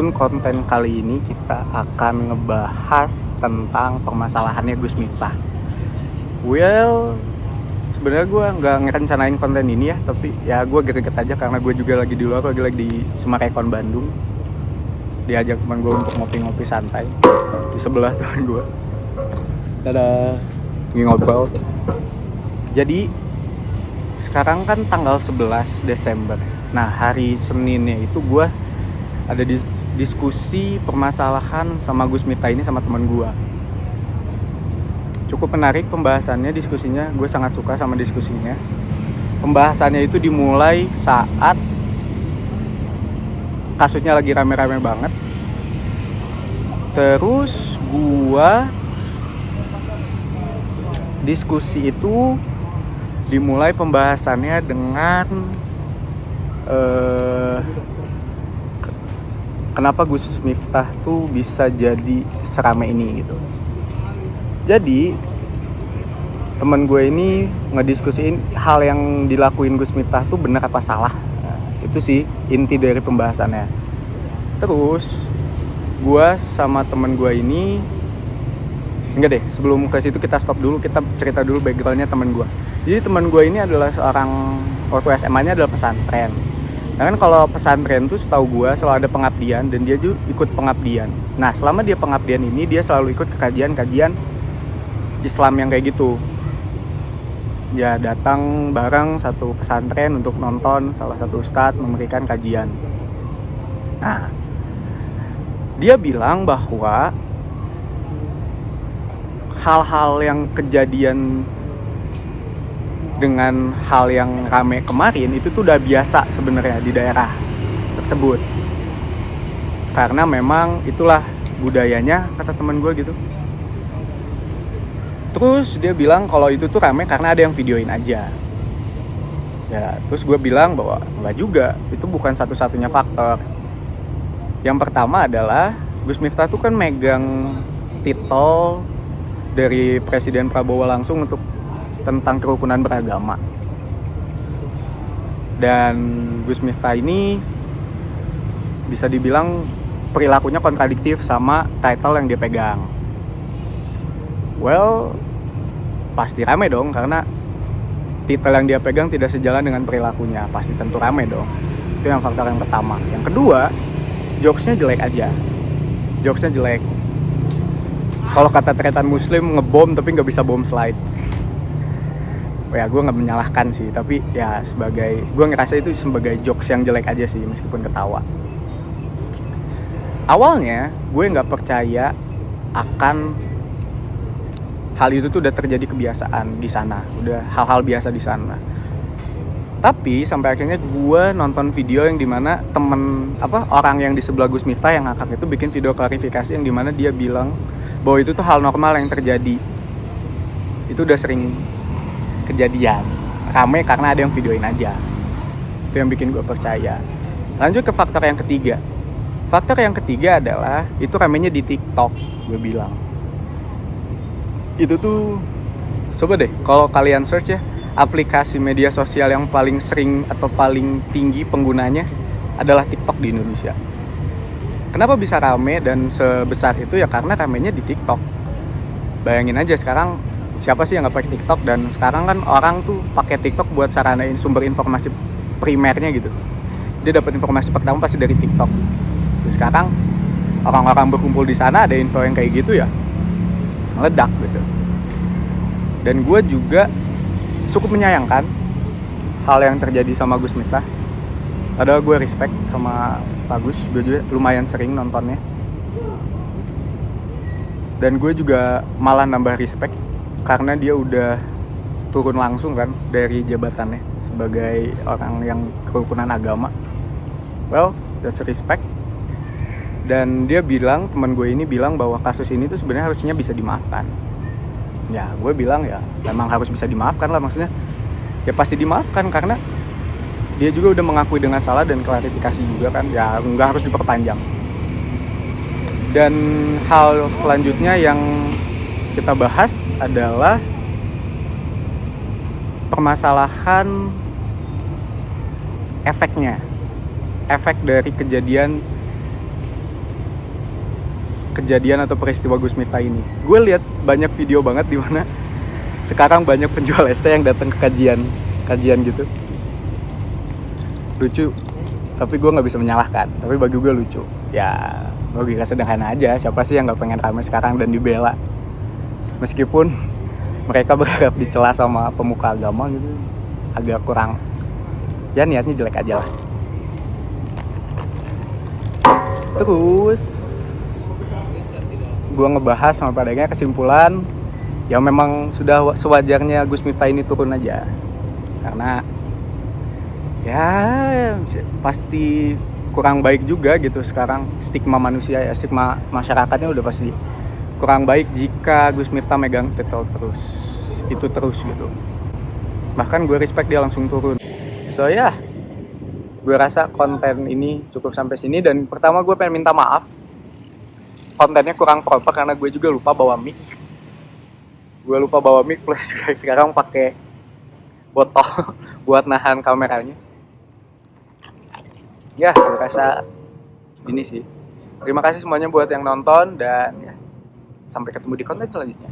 Konten kali ini kita akan ngebahas tentang permasalahannya Gus Miftah. Sebenarnya gue nggak ngerencanain konten ini ya, tapi ya gue greget aja karena gue juga lagi di luar, lagi di Summarecon Bandung. Diajak teman gue untuk ngopi-ngopi santai di sebelah teman gue. Dadah, lagi ngobrol. Jadi sekarang kan tanggal 11 Desember. Nah, hari Seninnya itu gue ada di diskusi permasalahan sama Gus Miftah ini sama teman gue. Cukup menarik pembahasannya, diskusinya. Gue sangat suka sama diskusinya. Pembahasannya itu dimulai saat kasusnya lagi rame-rame banget. Terus gue diskusi itu dimulai pembahasannya dengan kenapa Gus Miftah tuh bisa jadi serame ini gitu. Jadi teman gue ini ngediskusiin hal yang dilakuin Gus Miftah tuh benar apa salah. Nah, itu sih inti dari pembahasannya. Terus gue sama teman gue ini enggak deh, sebelum ke situ kita stop dulu, kita cerita dulu backgroundnya teman gue. Jadi teman gue ini adalah seorang, waktu SMA-nya adalah pesantren. Nah kan kalau pesantren tuh setahu gue selalu ada pengabdian dan dia juga ikut pengabdian. Nah selama dia pengabdian ini dia selalu ikut ke kajian-kajian Islam yang kayak gitu. Ya datang bareng satu pesantren untuk nonton salah satu ustadz memberikan kajian. Nah dia bilang bahwa hal-hal yang kejadian dengan hal yang rame kemarin itu tuh udah biasa sebenarnya di daerah tersebut. Karena memang itulah budayanya, kata teman gue gitu. Terus dia bilang kalau itu tuh rame karena ada yang videoin aja. Ya, terus gue bilang bahwa enggak juga, itu bukan satu-satunya faktor. Yang pertama adalah Gus Miftah tuh kan megang titel dari Presiden Prabowo langsung untuk tentang kerukunan beragama. Dan Gus Miftah ini bisa dibilang perilakunya kontradiktif sama title yang dia pegang. Pasti rame dong karena titel yang dia pegang tidak sejalan dengan perilakunya. Pasti tentu rame dong. Itu yang faktor yang pertama. Yang kedua, jokesnya jelek aja. Jokesnya jelek. Kalau kata tretan muslim, ngebom tapi nggak bisa bom slide. Ya gue nggak menyalahkan sih, tapi ya gue ngerasa itu sebagai jokes yang jelek aja sih meskipun ketawa. Awalnya gue nggak percaya akan hal itu tuh udah terjadi kebiasaan di sana, udah hal-hal biasa di sana. Tapi sampai akhirnya gue nonton video yang dimana orang yang di sebelah Gus Miftah yang ngakak itu bikin video klarifikasi yang dimana dia bilang bahwa itu tuh hal normal yang terjadi. Itu udah sering kejadian, rame karena ada yang videoin aja. Itu yang bikin gue percaya. Lanjut ke faktor yang ketiga. Faktor yang ketiga adalah itu ramenya di TikTok, gue bilang. Itu tuh, coba deh kalau kalian search ya, aplikasi media sosial yang paling sering atau paling tinggi penggunanya adalah TikTok di Indonesia. Kenapa bisa rame dan sebesar itu? Ya karena ramenya di TikTok. Bayangin aja sekarang siapa sih yang nggak pakai TikTok, dan sekarang kan orang tuh pakai TikTok buat saranain sumber informasi primernya gitu. Dia dapat informasi pertama pasti dari TikTok. Terus sekarang orang-orang berkumpul di sana ada info yang kayak gitu ya meledak gitu. Dan gue juga cukup menyayangkan hal yang terjadi sama Gus Miftah. Padahal gue respect sama Pak Gus, gue juga lumayan sering nontonnya. Dan gue juga malah nambah respect karena dia udah turun langsung kan dari jabatannya sebagai orang yang kerukunan agama. That's a respect. Dan dia bilang, teman gue ini bilang bahwa kasus ini tuh sebenarnya harusnya bisa dimaafkan. Ya gue bilang ya memang harus bisa dimaafkan lah, maksudnya ya pasti dimaafkan karena dia juga udah mengakui dengan salah dan klarifikasi juga kan, ya nggak harus diperpanjang. Dan hal selanjutnya yang kita bahas adalah permasalahan efek dari kejadian kejadian atau peristiwa Gus Miftah ini. Gue lihat banyak video banget di mana sekarang banyak penjual ST yang datang ke kajian gitu. Lucu, tapi gue nggak bisa menyalahkan. Tapi bagi gue lucu. Ya logika sederhana aja. Siapa sih yang nggak pengen ramai sekarang dan dibela? Meskipun mereka berharap dicela sama pemuka agama gitu, agak kurang. Ya niatnya jelek aja lah. Terus gue ngebahas sama padanya kesimpulan ya memang sudah sewajarnya Gus Miftah ini turun aja, karena ya pasti kurang baik juga gitu sekarang stigma manusia ya, stigma masyarakatnya udah pasti kurang baik jika Gus Miftah megang titel terus gitu. Bahkan gue respect dia langsung turun. So ya, gue rasa konten ini cukup sampai sini. Dan pertama gue pengen minta maaf, kontennya kurang proper karena gue juga lupa bawa mic. Plus sekarang pakai botol buat nahan kameranya. Ya, gue rasa ini sih. Terima kasih semuanya buat yang nonton dan ya, sampai ketemu di konten selanjutnya.